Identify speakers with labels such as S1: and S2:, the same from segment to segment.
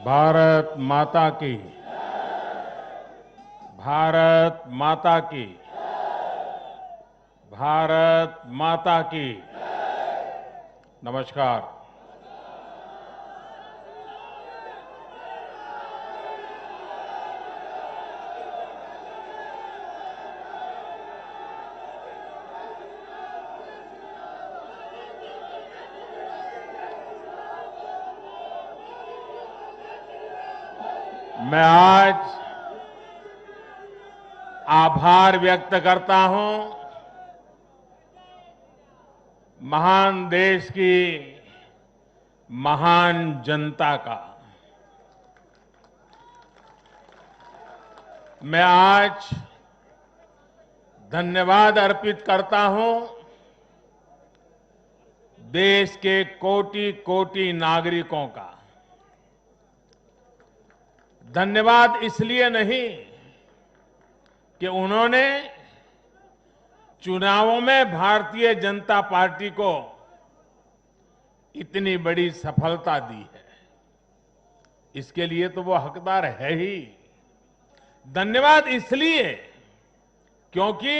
S1: भारत माता की। भारत माता की। भारत माता की। नमस्कार। मैं आज आभार व्यक्त करता हूं महान देश की महान जनता का। मैं आज धन्यवाद अर्पित करता हूं देश के कोटि कोटि नागरिकों का। धन्यवाद इसलिए नहीं कि उन्होंने चुनावों में भारतीय जनता पार्टी को इतनी बड़ी सफलता दी है, इसके लिए तो वो हकदार है ही। धन्यवाद इसलिए क्योंकि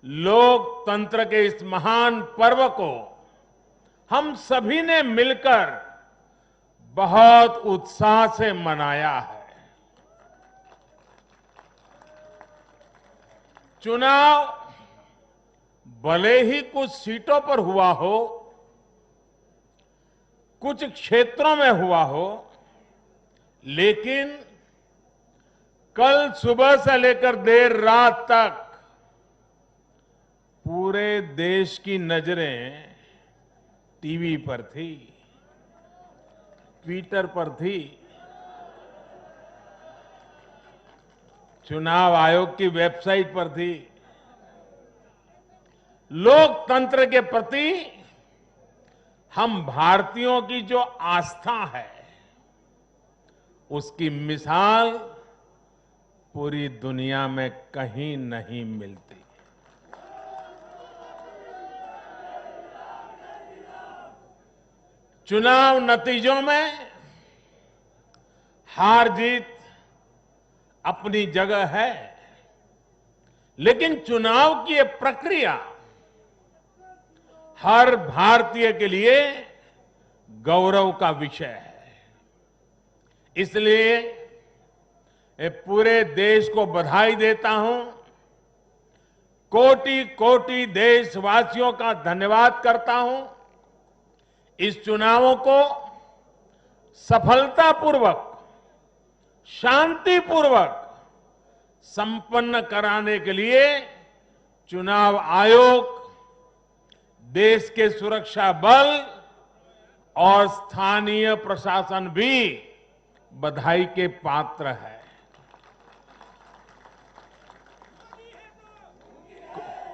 S1: लोकतंत्र के इस महान पर्व को हम सभी ने मिलकर बहुत उत्साह से मनाया है। चुनाव भले ही कुछ सीटों पर हुआ हो, कुछ क्षेत्रों में हुआ हो, लेकिन कल सुबह से लेकर देर रात तक पूरे देश की नजरें टीवी पर थी, ट्विटर पर थी, चुनाव आयोग की वेबसाइट पर थी। लोकतंत्र के प्रति हम भारतीयों की जो आस्था है, उसकी मिसाल पूरी दुनिया में कहीं नहीं मिलती। चुनाव नतीजों में हार जीत अपनी जगह है, लेकिन चुनाव की ये प्रक्रिया हर भारतीय के लिए गौरव का विषय है। इसलिए मैं पूरे देश को बधाई देता हूं, कोटि कोटि देशवासियों का धन्यवाद करता हूं। इस चुनावों को सफलतापूर्वक, शांतिपूर्वक संपन्न कराने के लिए चुनाव आयोग, देश के सुरक्षा बल और स्थानीय प्रशासन भी बधाई के पात्र है।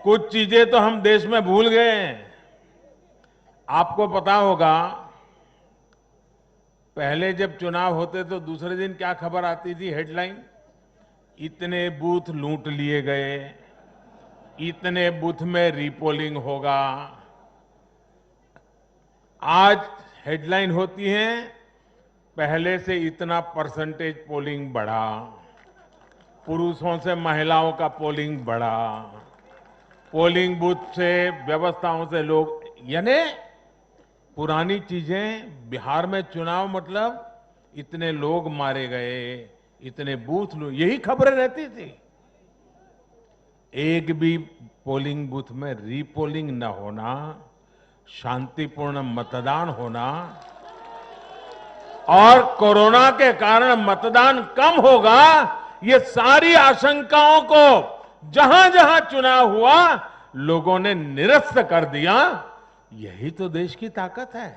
S1: कुछ चीजें तो हम देश में भूल गए हैं। आपको पता होगा, पहले जब चुनाव होते तो दूसरे दिन क्या खबर आती थी, हेडलाइन? इतने बूथ लूट लिए गए, इतने बूथ में रीपोलिंग होगा। आज हेडलाइन होती है, पहले से इतना परसेंटेज पोलिंग बढ़ा, पुरुषों से महिलाओं का पोलिंग बढ़ा, पोलिंग बूथ से व्यवस्थाओं से लोग, यानी पुरानी चीजें। बिहार में चुनाव मतलब इतने लोग मारे गए, इतने बूथ, यही खबरें रहती थी। एक भी पोलिंग बूथ में रीपोलिंग न होना, शांतिपूर्ण मतदान होना, और कोरोना के कारण मतदान कम होगा, ये सारी आशंकाओं को जहां जहां चुनाव हुआ लोगों ने निरस्त कर दिया। यही तो देश की ताकत है।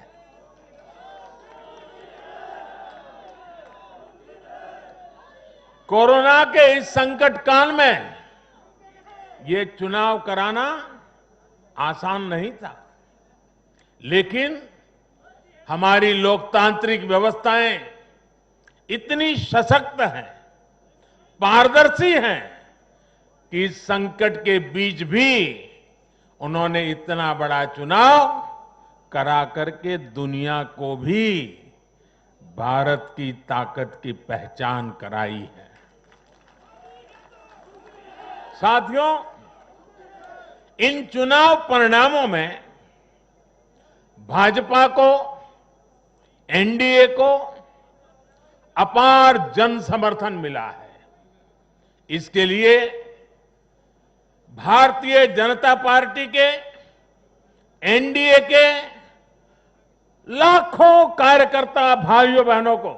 S1: कोरोना के इस संकट काल में ये चुनाव कराना आसान नहीं था, लेकिन हमारी लोकतांत्रिक व्यवस्थाएं इतनी सशक्त हैं, पारदर्शी हैं कि इस संकट के बीच भी उन्होंने इतना बड़ा चुनाव करा करके दुनिया को भी भारत की ताकत की पहचान कराई है। साथियों, इन चुनाव परिणामों में भाजपा को, एनडीए को अपार जन समर्थन मिला है। इसके लिए भारतीय जनता पार्टी के, एनडीए के लाखों कार्यकर्ता भाइयों बहनों को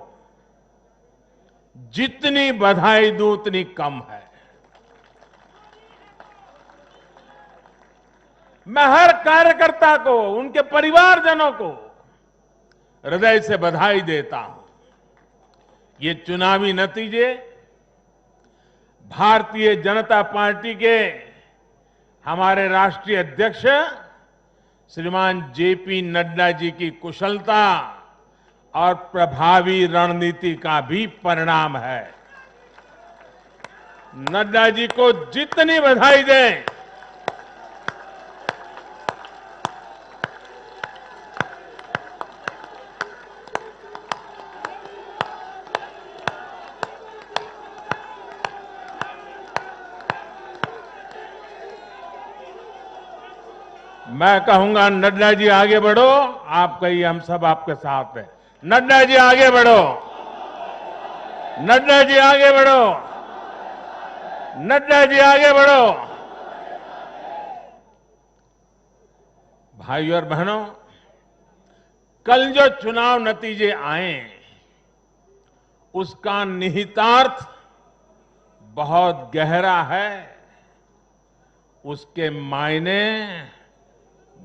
S1: जितनी बधाई दूं उतनी कम है। मैं हर कार्यकर्ता को, उनके परिवारजनों को हृदय से बधाई देता हूं। ये चुनावी नतीजे भारतीय जनता पार्टी के हमारे राष्ट्रीय अध्यक्ष श्रीमान जेपी नड्डा जी की कुशलता और प्रभावी रणनीति का भी परिणाम है। नड्डा जी को जितनी बधाई दें, मैं कहूंगा नड्डा जी आगे बढ़ो, आप कहिए हम सब आपके साथ हैं। नड्डा जी आगे बढ़ो, नड्डा जी आगे बढ़ो, नड्डा जी आगे बढ़ो। भाइयों और बहनों, कल जो चुनाव नतीजे आए उसका निहितार्थ बहुत गहरा है, उसके मायने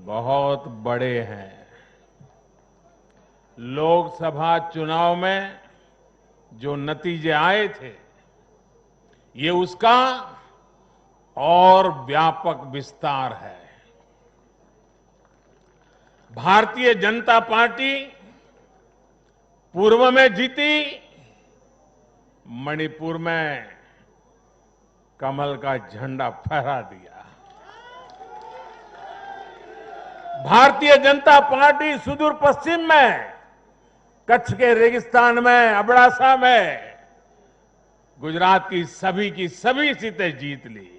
S1: बहुत बड़े हैं। लोकसभा चुनाव में जो नतीजे आए थे, ये उसका और व्यापक विस्तार है। भारतीय जनता पार्टी पूर्व में जीती, मणिपुर में कमल का झंडा फहरा दिया। भारतीय जनता पार्टी सुदूर पश्चिम में, कच्छ के रेगिस्तान में, अबडासा में गुजरात की सभी सीटें जीत ली।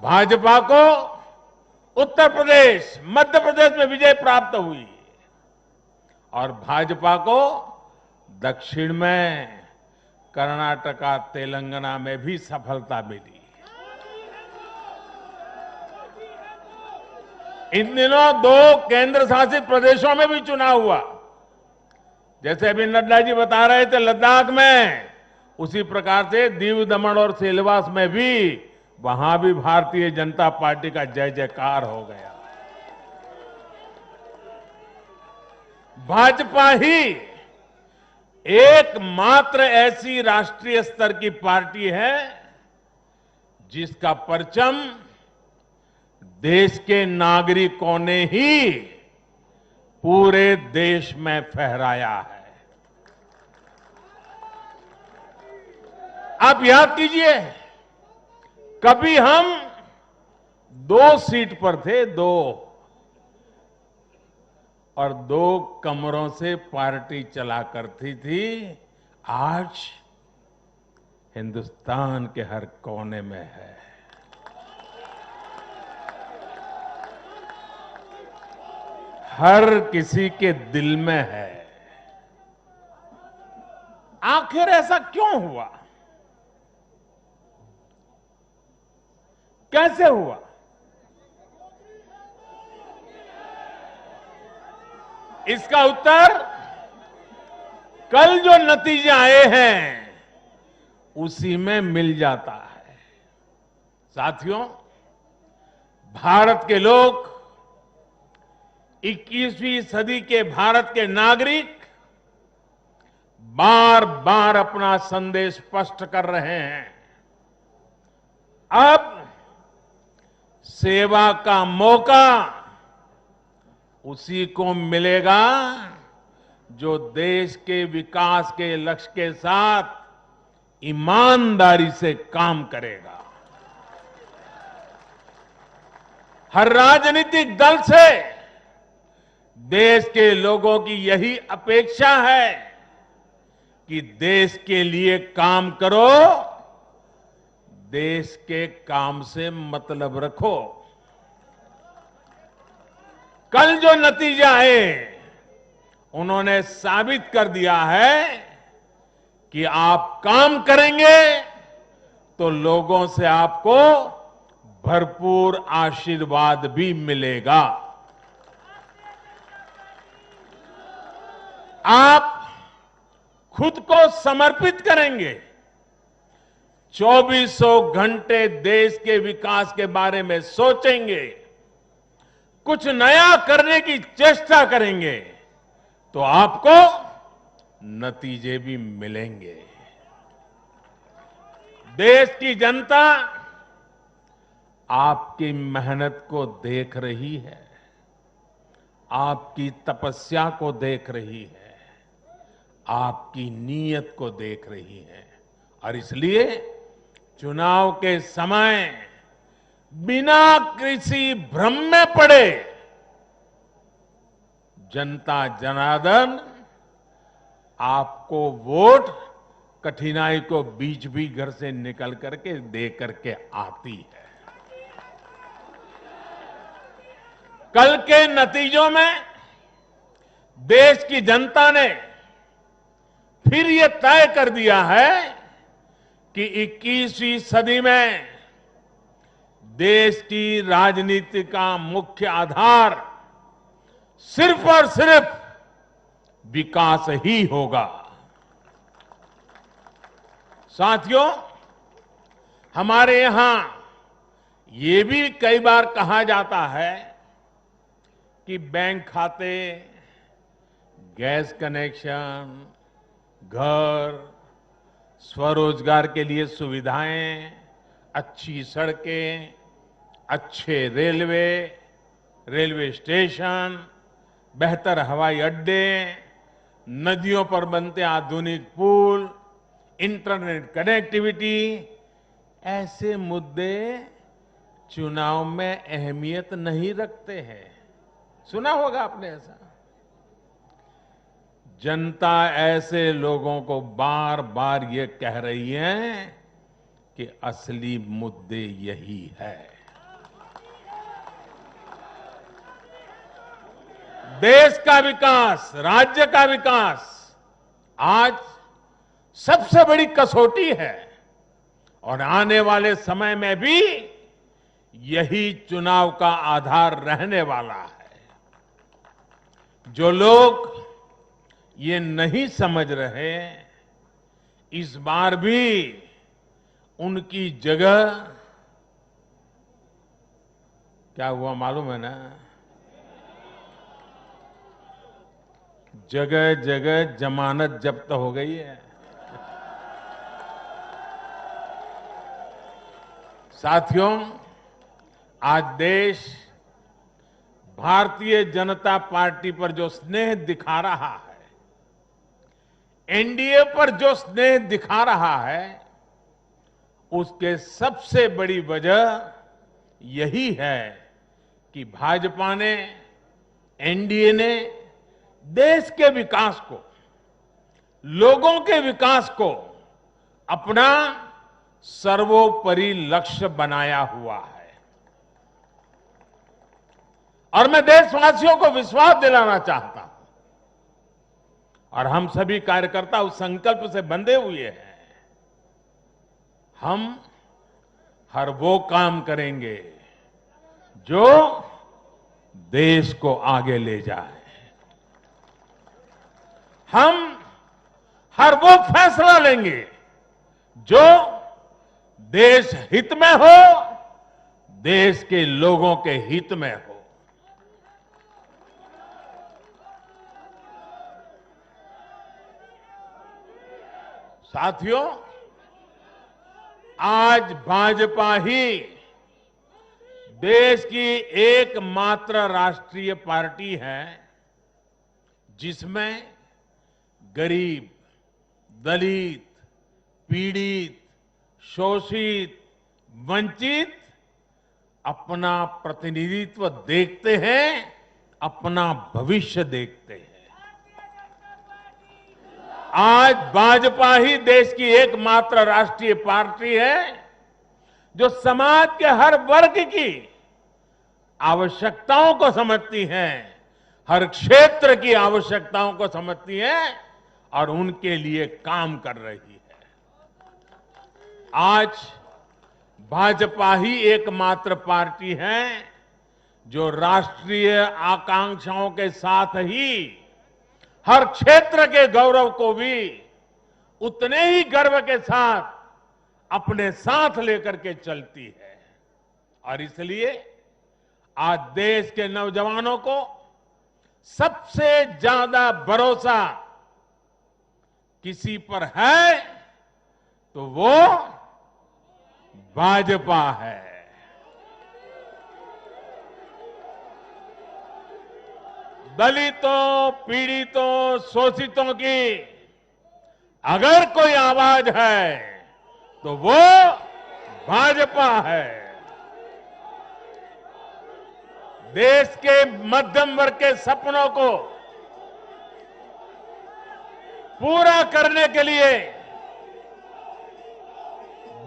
S1: भाजपा को उत्तर प्रदेश, मध्य प्रदेश में विजय प्राप्त हुई और भाजपा को दक्षिण में कर्नाटका, तेलंगाना में भी सफलता मिली। इन दिनों 2 केंद्र शासित प्रदेशों में भी चुनाव हुआ। जैसे अभी नड्डा जी बता रहे थे लद्दाख में, उसी प्रकार से दीव, दमन और सिलवास में भी, वहां भी भारतीय जनता पार्टी का जय जयकार हो गया। भाजपा ही एकमात्र ऐसी राष्ट्रीय स्तर की पार्टी है जिसका परचम देश के नागरिकों ने ही पूरे देश में फहराया है। आप याद कीजिए, कभी हम 2 सीट पर थे, 2 और 2 कमरों से पार्टी चला करती थी। आज हिंदुस्तान के हर कोने में है। हर किसी के दिल में है। आखिर ऐसा क्यों हुआ? कैसे हुआ? इसका उत्तर कल जो नतीजे आए हैं उसी में मिल जाता है। साथियों, भारत के लोग, 21वीं सदी के भारत के नागरिक बार बार अपना संदेश स्पष्ट कर रहे हैं। अब सेवा का मौका उसी को मिलेगा जो देश के विकास के लक्ष्य के साथ ईमानदारी से काम करेगा। हर राजनीतिक दल से देश के लोगों की यही अपेक्षा है कि देश के लिए काम करो, देश के काम से मतलब रखो। कल जो नतीजा है, उन्होंने साबित कर दिया है कि आप काम करेंगे तो लोगों से आपको भरपूर आशीर्वाद भी मिलेगा। आप खुद को समर्पित करेंगे, 2400 घंटे देश के विकास के बारे में सोचेंगे, कुछ नया करने की चेष्टा करेंगे, तो आपको नतीजे भी मिलेंगे। देश की जनता आपकी मेहनत को देख रही है, आपकी तपस्या को देख रही है, आपकी नीयत को देख रही है, और इसलिए चुनाव के समय बिना किसी भ्रम में पड़े जनता जनार्दन आपको वोट कठिनाई को बीच भी घर से निकल करके दे करके आती है। कल के नतीजों में देश की जनता ने फिर ये तय कर दिया है कि 21वीं सदी में देश की राजनीति का मुख्य आधार सिर्फ और सिर्फ विकास ही होगा। साथियों, हमारे यहां ये भी कई बार कहा जाता है कि बैंक खाते, गैस कनेक्शन, घर, स्वरोजगार के लिए सुविधाएं, अच्छी सड़कें, अच्छे रेलवे स्टेशन, बेहतर हवाई अड्डे, नदियों पर बनते आधुनिक पुल, इंटरनेट कनेक्टिविटी, ऐसे मुद्दे चुनाव में अहमियत नहीं रखते हैं। सुना होगा आपने ऐसा। जनता ऐसे लोगों को बार बार ये कह रही है कि असली मुद्दे यही है। देश का विकास, राज्य का विकास आज सबसे बड़ी कसौटी है, और आने वाले समय में भी यही चुनाव का आधार रहने वाला है। जो लोग ये नहीं समझ रहे, इस बार भी उनकी जगह, क्या हुआ मालूम है ना, जगह जगह जमानत जब्त हो गई है। साथियों, आज देश भारतीय जनता पार्टी पर जो स्नेह दिखा रहा है, एनडीए पर जो स्नेह दिखा रहा है, उसके सबसे बड़ी वजह यही है कि भाजपा ने, एनडीए ने देश के विकास को, लोगों के विकास को अपना सर्वोपरि लक्ष्य बनाया हुआ है। और मैं देशवासियों को विश्वास दिलाना चाहता हूं, और हम सभी कार्यकर्ता उस संकल्प से बंधे हुए हैं, हम हर वो काम करेंगे जो देश को आगे ले जाए। हम हर वो फैसला लेंगे जो देश हित में हो, देश के लोगों के हित में हो। साथियों, आज भाजपा ही देश की एकमात्र राष्ट्रीय पार्टी है जिसमें गरीब, दलित, पीड़ित, शोषित, वंचित अपना प्रतिनिधित्व देखते हैं अपना भविष्य देखते हैं। आज भाजपा ही देश की एकमात्र राष्ट्रीय पार्टी है जो समाज के हर वर्ग की आवश्यकताओं को समझती है, हर क्षेत्र की आवश्यकताओं को समझती है और उनके लिए काम कर रही है। आज भाजपा ही एकमात्र पार्टी है जो राष्ट्रीय आकांक्षाओं के साथ ही हर क्षेत्र के गौरव को भी उतने ही गर्व के साथ अपने साथ लेकर के चलती है। और इसलिए आज देश के नौजवानों को सबसे ज्यादा भरोसा किसी पर है तो वो भाजपा है। दलितों, पीड़ितों, शोषितों की अगर कोई आवाज है तो वो भाजपा है। देश के मध्यम वर्ग के सपनों को पूरा करने के लिए,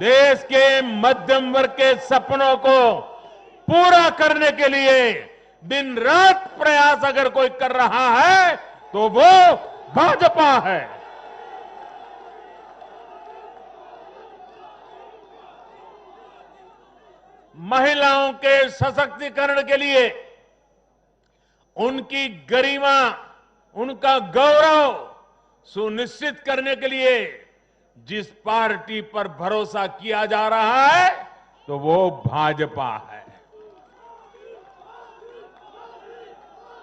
S1: देश के मध्यम वर्ग के सपनों को पूरा करने के लिए दिन रात प्रयास अगर कोई कर रहा है तो वो भाजपा है। महिलाओं के सशक्तिकरण के लिए, उनकी गरिमा, उनका गौरव सुनिश्चित करने के लिए जिस पार्टी पर भरोसा किया जा रहा है तो वो भाजपा है।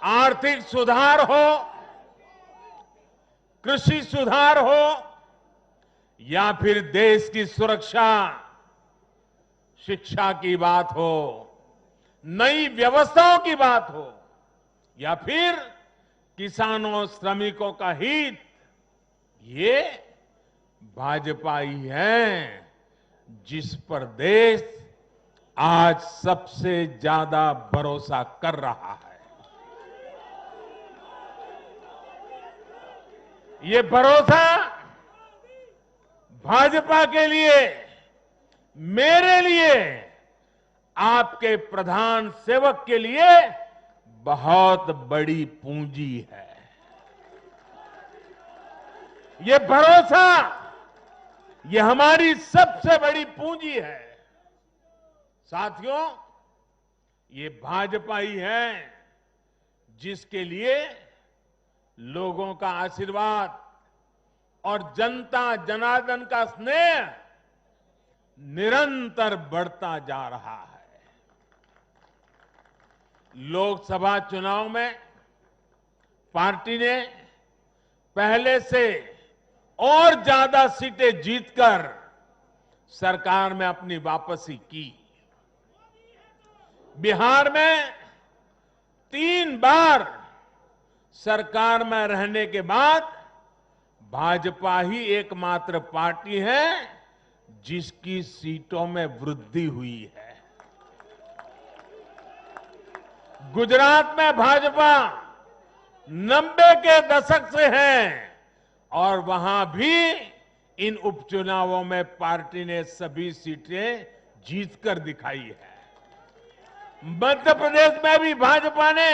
S1: आर्थिक सुधार हो, कृषि सुधार हो या फिर देश की सुरक्षा, शिक्षा की बात हो, नई व्यवस्थाओं की बात हो या फिर किसानों, श्रमिकों का हित, ये भाजपा ही है जिस पर देश आज सबसे ज्यादा भरोसा कर रहा है। ये भरोसा भाजपा के लिए, मेरे लिए, आपके प्रधान सेवक के लिए बहुत बड़ी पूंजी है। ये भरोसा, ये हमारी सबसे बड़ी पूंजी है। साथियों, ये भाजपा ही है जिसके लिए लोगों का आशीर्वाद और जनता जनार्दन का स्नेह निरंतर बढ़ता जा रहा है। लोकसभा चुनाव में पार्टी ने पहले से और ज्यादा सीटें जीतकर सरकार में अपनी वापसी की। बिहार में 3 बार सरकार में रहने के बाद भाजपा ही एकमात्र पार्टी है जिसकी सीटों में वृद्धि हुई है। गुजरात में भाजपा 90 के दशक से है और वहां भी इन उपचुनावों में पार्टी ने सभी सीटें जीतकर दिखाई है। मध्य प्रदेश में भी भाजपा ने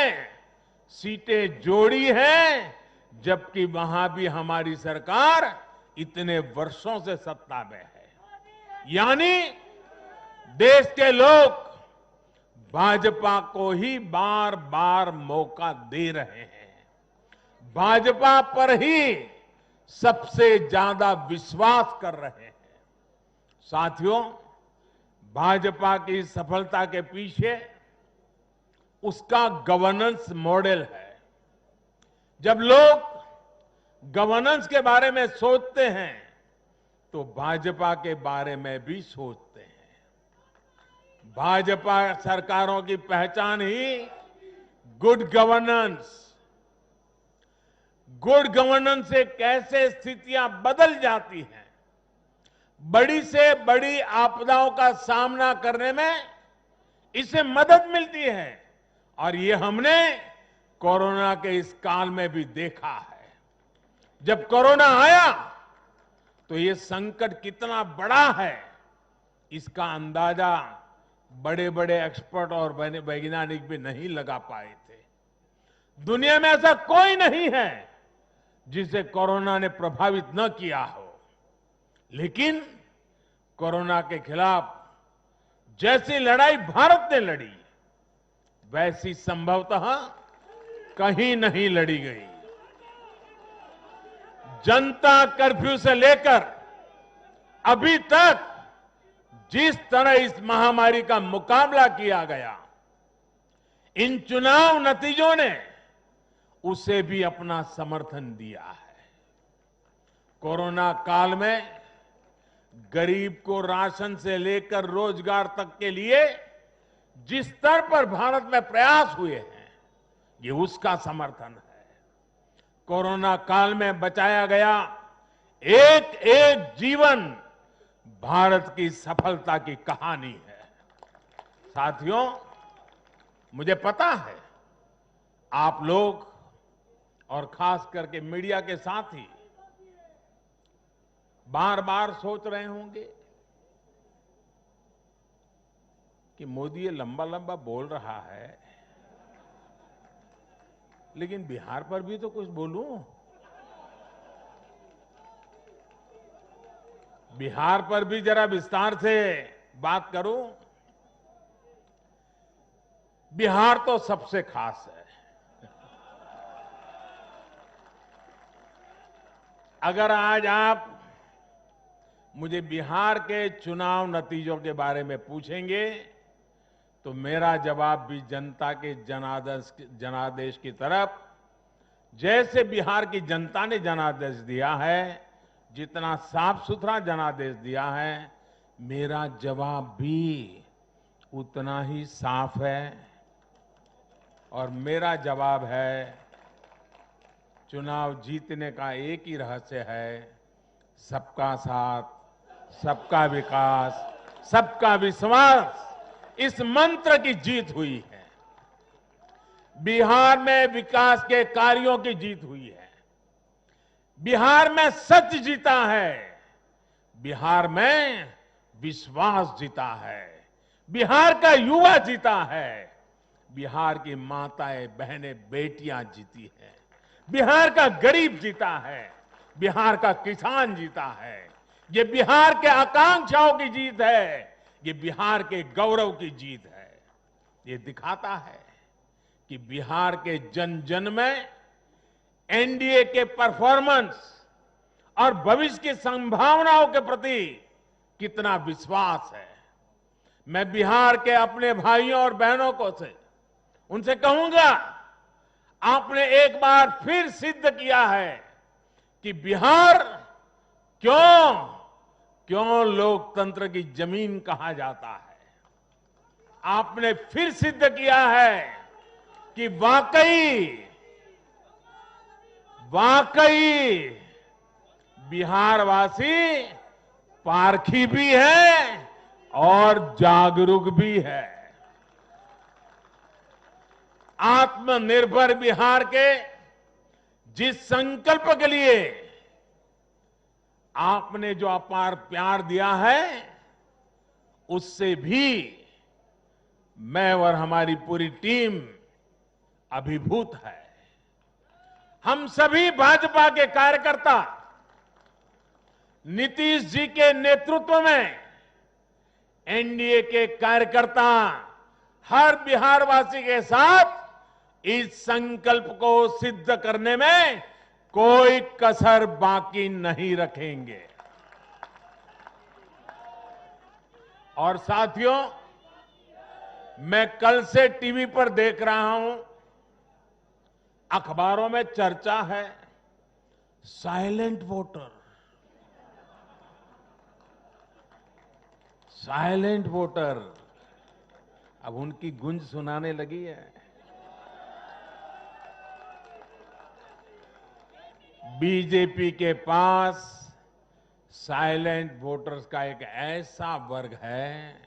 S1: सीटें जोड़ी हैं, जबकि वहां भी हमारी सरकार इतने वर्षों से सत्ता में है। यानी देश के लोग भाजपा को ही बार बार मौका दे रहे हैं। भाजपा पर ही सबसे ज्यादा विश्वास कर रहे हैं। साथियों, भाजपा की सफलता के पीछे उसका गवर्नेंस मॉडल है। जब लोग गवर्नेंस के बारे में सोचते हैं तो भाजपा के बारे में भी सोचते हैं। भाजपा सरकारों की पहचान ही गुड गवर्नेंस, गुड गवर्नेंस से कैसे स्थितियां बदल जाती हैं, बड़ी से बड़ी आपदाओं का सामना करने में इससे मदद मिलती है। और ये हमने कोरोना के इस काल में भी देखा है। जब कोरोना आया तो ये संकट कितना बड़ा है, इसका अंदाजा बड़े बड़े एक्सपर्ट और वैज्ञानिक भी नहीं लगा पाए थे। दुनिया में ऐसा कोई नहीं है जिसे कोरोना ने प्रभावित न किया हो, लेकिन कोरोना के खिलाफ जैसी लड़ाई भारत ने लड़ी, वैसी संभवतः कहीं नहीं लड़ी गई। जनता कर्फ्यू से लेकर अभी तक जिस तरह इस महामारी का मुकाबला किया गया, इन चुनाव नतीजों ने उसे भी अपना समर्थन दिया है। कोरोना काल में गरीब को राशन से लेकर रोजगार तक के लिए जिस स्तर पर भारत में प्रयास हुए हैं, ये उसका समर्थन है। कोरोना काल में बचाया गया एक एक जीवन भारत की सफलता की कहानी है। साथियों, मुझे पता है आप लोग और खास करके मीडिया के साथी बार बार सोच रहे होंगे कि मोदी ये लंबा लंबा बोल रहा है, लेकिन बिहार पर भी तो कुछ बोलूं। बिहार पर भी जरा विस्तार से बात करूं। बिहार तो सबसे खास है। अगर आज आप मुझे बिहार के चुनाव नतीजों के बारे में पूछेंगे तो मेरा जवाब भी जनता के जनादेश की तरफ, जैसे बिहार की जनता ने जनादेश दिया है, जितना साफ सुथरा जनादेश दिया है, मेरा जवाब भी उतना ही साफ है। और मेरा जवाब है, चुनाव जीतने का एक ही रहस्य है, सबका साथ, सबका विकास, सबका विश्वास। इस मंत्र की जीत हुई है। बिहार में विकास के कार्यों की जीत हुई है। बिहार में सच जीता है। बिहार में विश्वास जीता है। बिहार का युवा जीता है। बिहार की माताएं, बहनें, बेटियां जीती हैं। बिहार का गरीब जीता है। बिहार का किसान जीता है। ये बिहार के आकांक्षाओं की जीत है। ये बिहार के गौरव की जीत है। ये दिखाता है कि बिहार के जन जन में एनडीए के परफॉर्मेंस और भविष्य की संभावनाओं के प्रति कितना विश्वास है। मैं बिहार के अपने भाइयों और बहनों को उनसे कहूंगा, आपने एक बार फिर सिद्ध किया है कि बिहार क्यों लोकतंत्र की जमीन कहा जाता है। आपने फिर सिद्ध किया है कि वाकई बिहारवासी पारखी भी है और जागरूक भी है। आत्मनिर्भर बिहार के जिस संकल्प के लिए आपने जो अपार प्यार दिया है, उससे भी मैं और हमारी पूरी टीम अभिभूत है। हम सभी भाजपा के कार्यकर्ता नीतीश जी के नेतृत्व में एनडीए के कार्यकर्ता हर बिहारवासी के साथ इस संकल्प को सिद्ध करने में कोई कसर बाकी नहीं रखेंगे। और साथियों, मैं कल से टीवी पर देख रहा हूं, अखबारों में चर्चा है, साइलेंट वोटर। साइलेंट वोटर अब उनकी गूंज सुनाने लगी है। बीजेपी के पास साइलेंट वोटर्स का एक ऐसा वर्ग है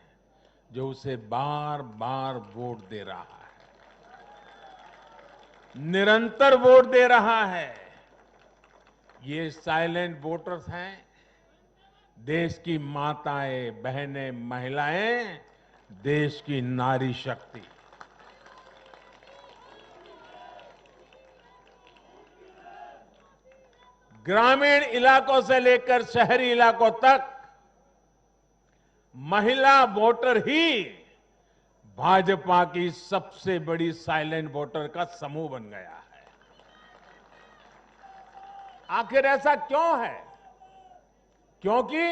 S1: जो उसे बार बार वोट दे रहा है। निरंतर वोट दे रहा है, ये साइलेंट वोटर्स हैं, देश की माताएं, बहनें, महिलाएं, देश की नारी शक्ति। ग्रामीण इलाकों से लेकर शहरी इलाकों तक महिला वोटर ही भाजपा की सबसे बड़ी साइलेंट वोटर का समूह बन गया है। आखिर ऐसा क्यों है? क्योंकि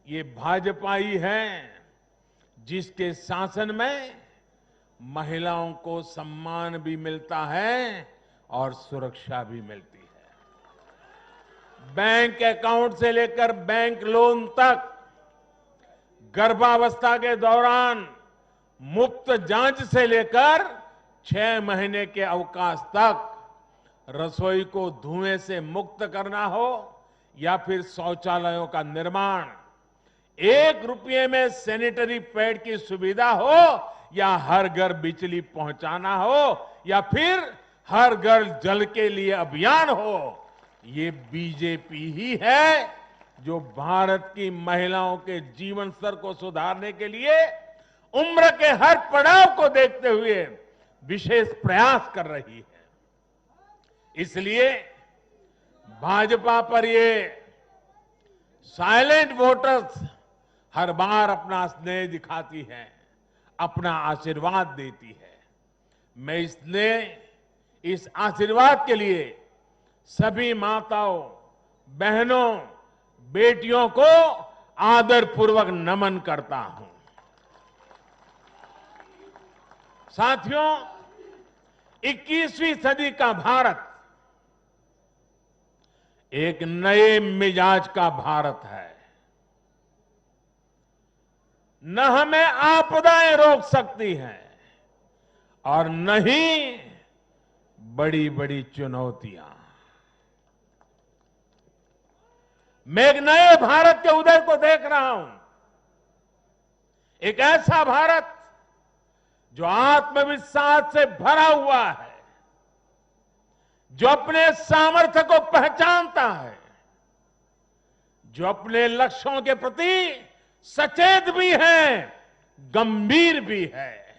S1: ये भाजपा ही है जिसके शासन में महिलाओं को सम्मान भी मिलता है और सुरक्षा भी मिलती है। बैंक अकाउंट से लेकर बैंक लोन तक, गर्भावस्था के दौरान मुफ्त जांच से लेकर 6 महीने के अवकाश तक, रसोई को धुएं से मुक्त करना हो या फिर शौचालयों का निर्माण, 1 रुपये में सैनिटरी पैड की सुविधा हो या हर घर बिजली पहुंचाना हो या फिर हर घर जल के लिए अभियान हो, ये बीजेपी ही है जो भारत की महिलाओं के जीवन स्तर को सुधारने के लिए उम्र के हर पड़ाव को देखते हुए विशेष प्रयास कर रही है। इसलिए भाजपा पर ये साइलेंट वोटर्स हर बार अपना स्नेह दिखाती है, अपना आशीर्वाद देती है। मैं इस आशीर्वाद के लिए सभी माताओं, बहनों, बेटियों को आदरपूर्वक नमन करता हूं। साथियों, 21वीं सदी का भारत एक नए मिजाज का भारत है। न हमें आपदाएं रोक सकती हैं और न ही बड़ी बड़ी चुनौतियां। मैं एक नए भारत के उदय को देख रहा हूं, एक ऐसा भारत जो आत्मविश्वास से भरा हुआ है, जो अपने सामर्थ्य को पहचानता है, जो अपने लक्ष्यों के प्रति सचेत भी है, गंभीर भी है।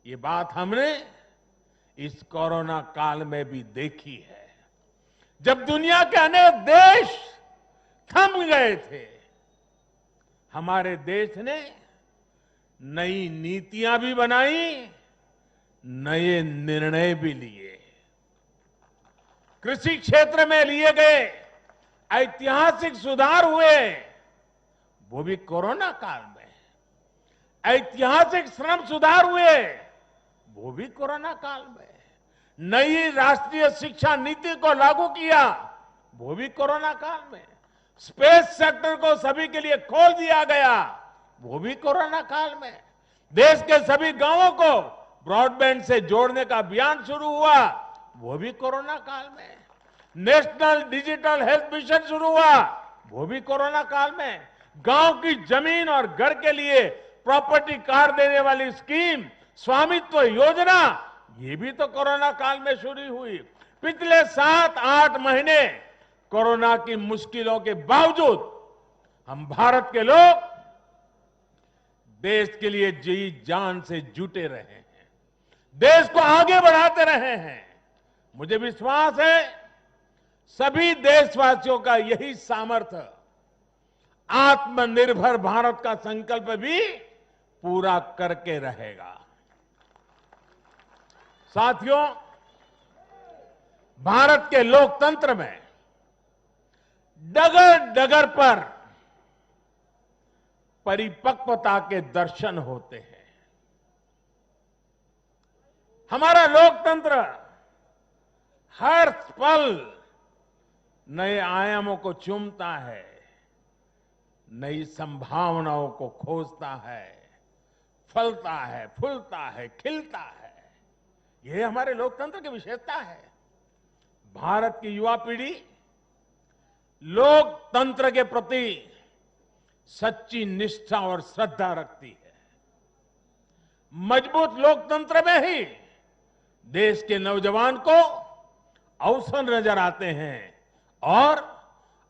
S1: ये बात हमने इस कोरोना काल में भी देखी है, जब दुनिया के अनेक देश थम गए थे। हमारे देश ने नई नीतियां भी बनाई, नए निर्णय भी लिए। कृषि क्षेत्र में लिए गए ऐतिहासिक सुधार हुए, वो भी कोरोना काल में। ऐतिहासिक श्रम सुधार हुए, वो भी कोरोना काल में। नई राष्ट्रीय शिक्षा नीति को लागू किया, वो भी कोरोना काल में। स्पेस सेक्टर को सभी के लिए खोल दिया गया, वो भी कोरोना काल में। देश के सभी गांवों को ब्रॉडबैंड से जोड़ने का अभियान शुरू हुआ, वो भी कोरोना काल में। नेशनल डिजिटल हेल्थ मिशन शुरू हुआ, वो भी कोरोना काल में। गांव की जमीन और घर के लिए प्रॉपर्टी कार्ड देने वाली स्कीम, स्वामित्व योजना, ये भी तो कोरोना काल में शुरू हुई। पिछले 7-8 महीने कोरोना की मुश्किलों के बावजूद हम भारत के लोग देश के लिए जी जान से जुटे रहे हैं, देश को आगे बढ़ाते रहे हैं। मुझे विश्वास है सभी देशवासियों का यही सामर्थ्य आत्मनिर्भर भारत का संकल्प भी पूरा करके रहेगा। साथियों, भारत के लोकतंत्र में डगर डगर पर परिपक्वता के दर्शन होते हैं। हमारा लोकतंत्र हर पल नए आयामों को चूमता है, नई संभावनाओं को खोजता है, फलता है, फूलता है, खिलता है। यह हमारे लोकतंत्र की विशेषता है। भारत की युवा पीढ़ी लोकतंत्र के प्रति सच्ची निष्ठा और श्रद्धा रखती है। मजबूत लोकतंत्र में ही देश के नौजवान को अवसर नजर आते हैं और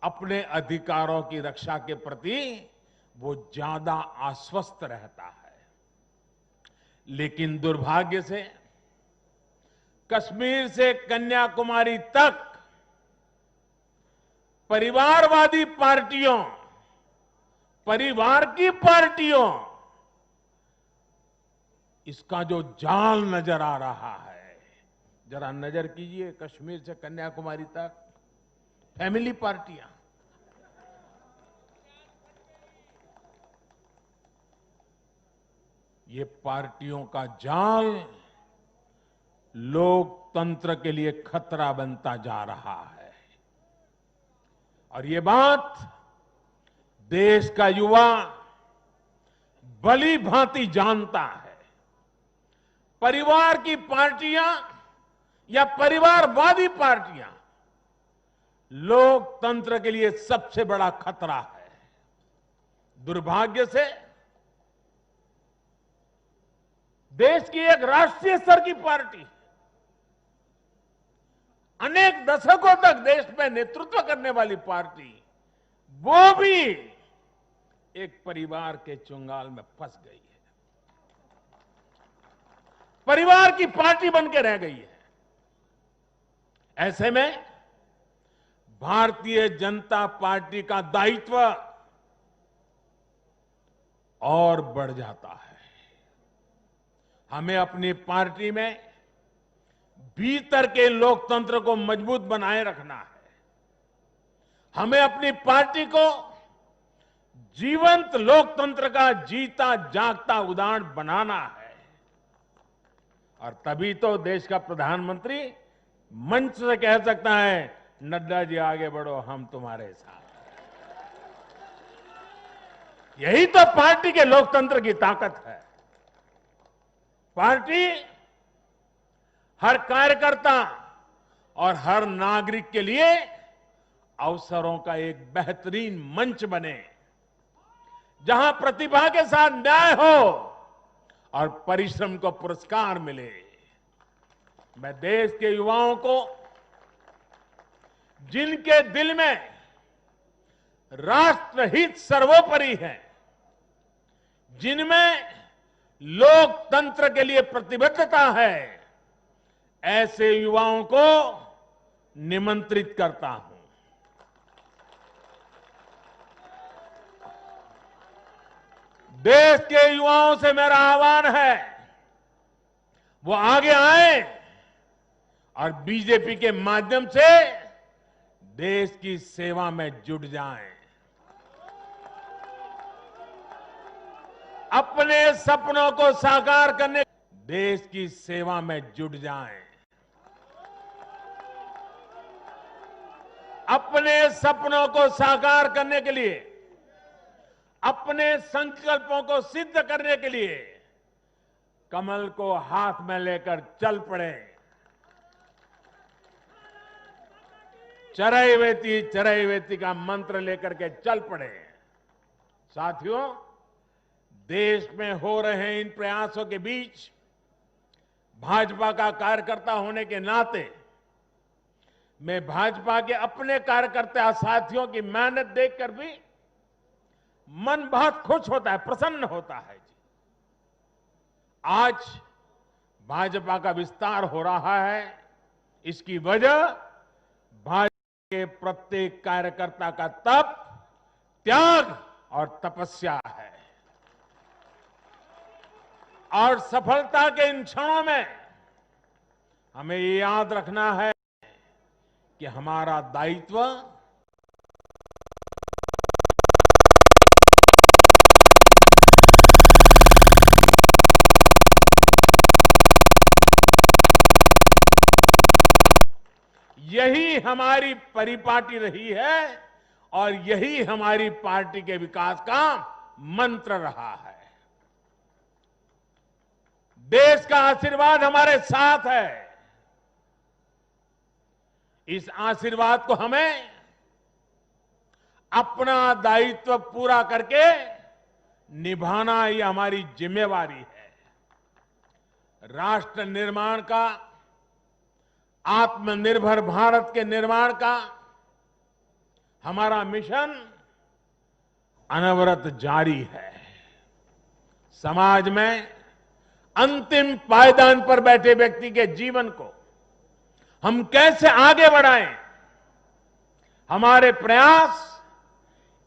S1: अपने अधिकारों की रक्षा के प्रति वो ज्यादा आश्वस्त रहता है। लेकिन दुर्भाग्य से कश्मीर से कन्याकुमारी तक परिवारवादी पार्टियों, परिवार की पार्टियों, इसका जो जाल नजर आ रहा है, जरा नजर कीजिए कश्मीर से कन्याकुमारी तक फैमिली पार्टियां, ये पार्टियों का जाल लोकतंत्र के लिए खतरा बनता जा रहा है। और ये बात देश का युवा भली भांति जानता है। परिवार की पार्टियां या परिवारवादी पार्टियां लोकतंत्र के लिए सबसे बड़ा खतरा है। दुर्भाग्य से देश की एक राष्ट्रीय स्तर की पार्टी अनेक दशकों तक देश में नेतृत्व करने वाली पार्टी, वो भी एक परिवार के चुंगाल में फंस गई है, परिवार की पार्टी बन के रह गई है। ऐसे में भारतीय जनता पार्टी का दायित्व और बढ़ जाता है। हमें अपनी पार्टी में भीतर के लोकतंत्र को मजबूत बनाए रखना है। हमें अपनी पार्टी को जीवंत लोकतंत्र का जीता जागता उदाहरण बनाना है। और तभी तो देश का प्रधानमंत्री मंच से कह सकता है, नड्डा जी आगे बढ़ो, हम तुम्हारे साथ। यही तो पार्टी के लोकतंत्र की ताकत है। पार्टी हर कार्यकर्ता और हर नागरिक के लिए अवसरों का एक बेहतरीन मंच बने, जहां प्रतिभा के साथ न्याय हो और परिश्रम को पुरस्कार मिले। मैं देश के युवाओं को, जिनके दिल में राष्ट्रहित सर्वोपरि है, जिनमें लोकतंत्र के लिए प्रतिबद्धता है, ऐसे युवाओं को निमंत्रित करता हूं। देश के युवाओं से मेरा आह्वान है, वो आगे आए और बीजेपी के माध्यम से देश की सेवा में जुट जाएं। अपने सपनों को साकार करने, देश की सेवा में जुट जाएं। अपने सपनों को साकार करने के लिए, अपने संकल्पों को सिद्ध करने के लिए कमल को हाथ में लेकर चल पड़े। चरैवेति का मंत्र लेकर के चल पड़े। साथियों, देश में हो रहे इन प्रयासों के बीच भाजपा का कार्यकर्ता होने के नाते मैं भाजपा के अपने कार्यकर्ता साथियों की मेहनत देखकर भी मन बहुत खुश होता है, प्रसन्न होता है। आज भाजपा का विस्तार हो रहा है, इसकी वजह भाजपा के प्रत्येक कार्यकर्ता का तप, त्याग और तपस्या है। और सफलता के इन क्षणों में हमें ये याद रखना है कि हमारा दायित्व यही हमारी परिपाटी रही है और यही हमारी पार्टी के विकास का मंत्र रहा है। देश का आशीर्वाद हमारे साथ है। इस आशीर्वाद को हमें अपना दायित्व पूरा करके निभाना, ये हमारी जिम्मेवारी है। राष्ट्र निर्माण का आत्मनिर्भर भारत के निर्माण का हमारा मिशन अनवरत जारी है। समाज में अंतिम पायदान पर बैठे व्यक्ति के जीवन को हम कैसे आगे बढ़ाएं, हमारे प्रयास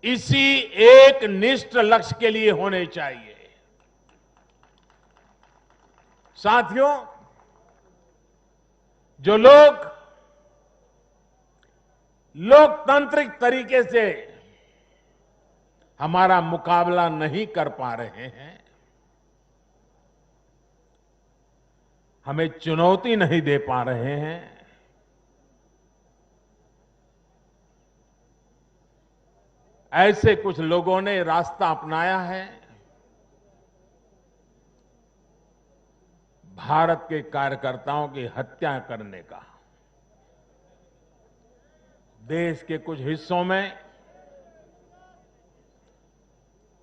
S1: इसी एक निष्ठ लक्ष्य के लिए होने चाहिए। साथियों, जो लोग लोकतांत्रिक तरीके से हमारा मुकाबला नहीं कर पा रहे हैं, हमें चुनौती नहीं दे पा रहे हैं, ऐसे कुछ लोगों ने रास्ता अपनाया है भारत के कार्यकर्ताओं की हत्या करने का। देश के कुछ हिस्सों में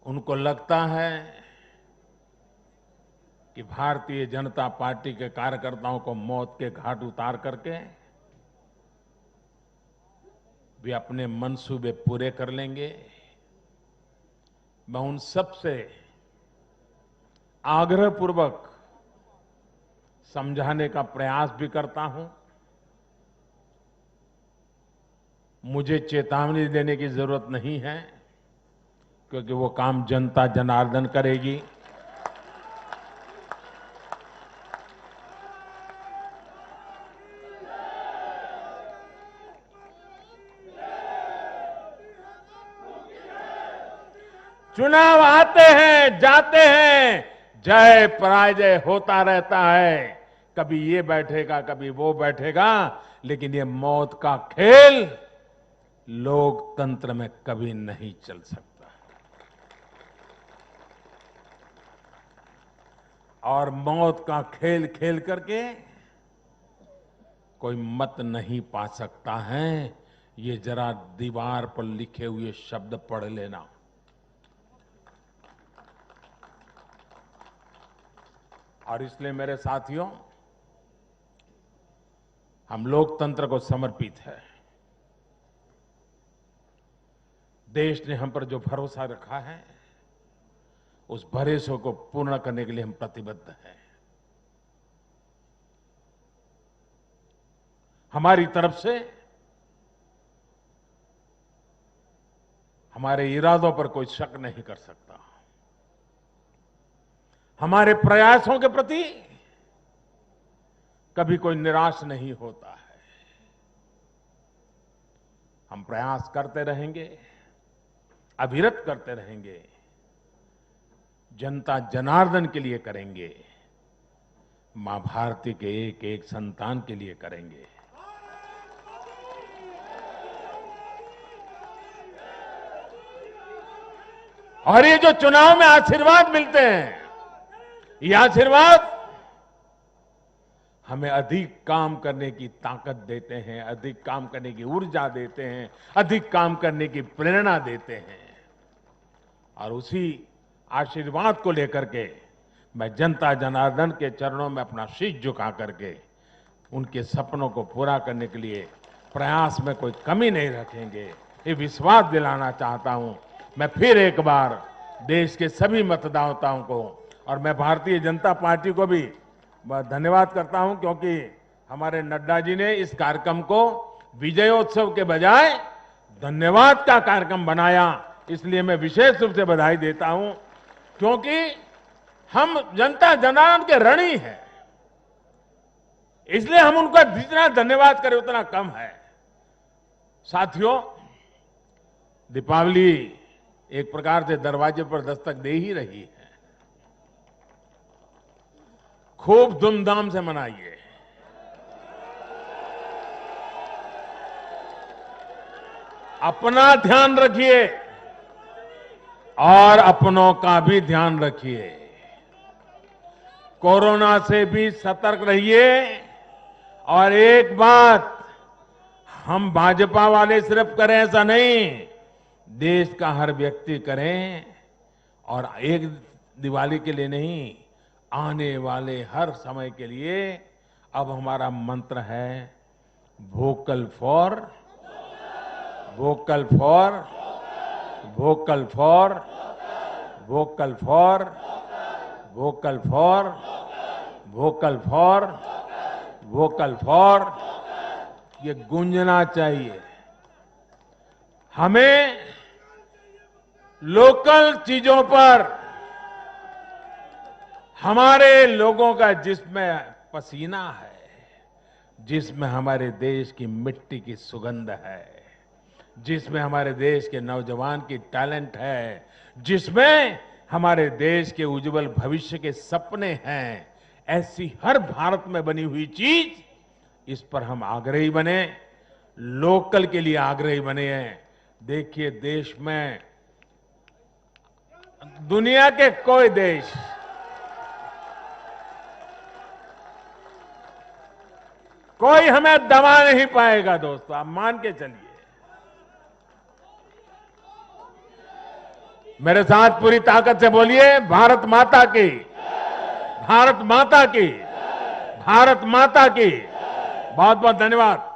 S1: उनको लगता है कि भारतीय जनता पार्टी के कार्यकर्ताओं को मौत के घाट उतार करके वे अपने मंसूबे पूरे कर लेंगे। मैं उन सब से आग्रहपूर्वक समझाने का प्रयास भी करता हूं। मुझे चेतावनी देने की जरूरत नहीं है, क्योंकि वो काम जनता जनार्दन करेगी। चुनाव आते हैं, जाते हैं, जय पराजय होता रहता है। कभी ये बैठेगा, कभी वो बैठेगा, लेकिन ये मौत का खेल लोकतंत्र में कभी नहीं चल सकता। और मौत का खेल खेल करके कोई मत नहीं पा सकता है। ये जरा दीवार पर लिखे हुए शब्द पढ़ लेना। और इसलिए मेरे साथियों, हम लोकतंत्र को समर्पित है। देश ने हम पर जो भरोसा रखा है, उस भरोसे को पूर्ण करने के लिए हम प्रतिबद्ध हैं। हमारी तरफ से हमारे इरादों पर कोई शक नहीं कर सकता। हमारे प्रयासों के प्रति कभी कोई निराश नहीं होता है। हम प्रयास करते रहेंगे, अविरत करते रहेंगे, जनता जनार्दन के लिए करेंगे, मां भारती के एक एक संतान के लिए करेंगे। और ये जो चुनाव में आशीर्वाद मिलते हैं, ये आशीर्वाद हमें अधिक काम करने की ताकत देते हैं, अधिक काम करने की ऊर्जा देते हैं, अधिक काम करने की प्रेरणा देते हैं। और उसी आशीर्वाद को लेकर के मैं जनता जनार्दन के चरणों में अपना शीश झुका करके उनके सपनों को पूरा करने के लिए प्रयास में कोई कमी नहीं रखेंगे, ये विश्वास दिलाना चाहता हूं। मैं फिर एक बार देश के सभी मतदाताओं को और मैं भारतीय जनता पार्टी को भी धन्यवाद करता हूं, क्योंकि हमारे नड्डा जी ने इस कार्यक्रम को विजयोत्सव के बजाय धन्यवाद का कार्यक्रम बनाया। इसलिए मैं विशेष रूप से बधाई देता हूं, क्योंकि हम जनता जनार्दन के ऋणी हैं। इसलिए हम उनका जितना धन्यवाद करें उतना कम है। साथियों, दीपावली एक प्रकार से दरवाजे पर दस्तक दे ही रही है। खूब धूमधाम से मनाइए। अपना ध्यान रखिए और अपनों का भी ध्यान रखिए। कोरोना से भी सतर्क रहिए। और एक बात हम भाजपा वाले सिर्फ करें ऐसा नहीं, देश का हर व्यक्ति करें। और एक दिवाली के लिए नहीं, आने वाले हर समय के लिए अब हमारा मंत्र है vocal for vocal for vocal for vocal for vocal for vocal for vocal for ये गूंजना चाहिए। हमें लोकल चीजों पर हमारे लोगों का जिसमें पसीना है, जिसमें हमारे देश की मिट्टी की सुगंध है, जिसमें हमारे देश के नौजवान की टैलेंट है, जिसमें हमारे देश के उज्जवल भविष्य के सपने हैं, ऐसी हर भारत में बनी हुई चीज, इस पर हम आग्रही बने, लोकल के लिए आग्रही बने हैं। देखिए, देश में दुनिया के कोई देश कोई हमें दबा नहीं पाएगा दोस्तों, आप मान के चलिए। मेरे साथ पूरी ताकत से बोलिए, भारत माता की, भारत माता की, भारत माता की। बहुत बहुत धन्यवाद।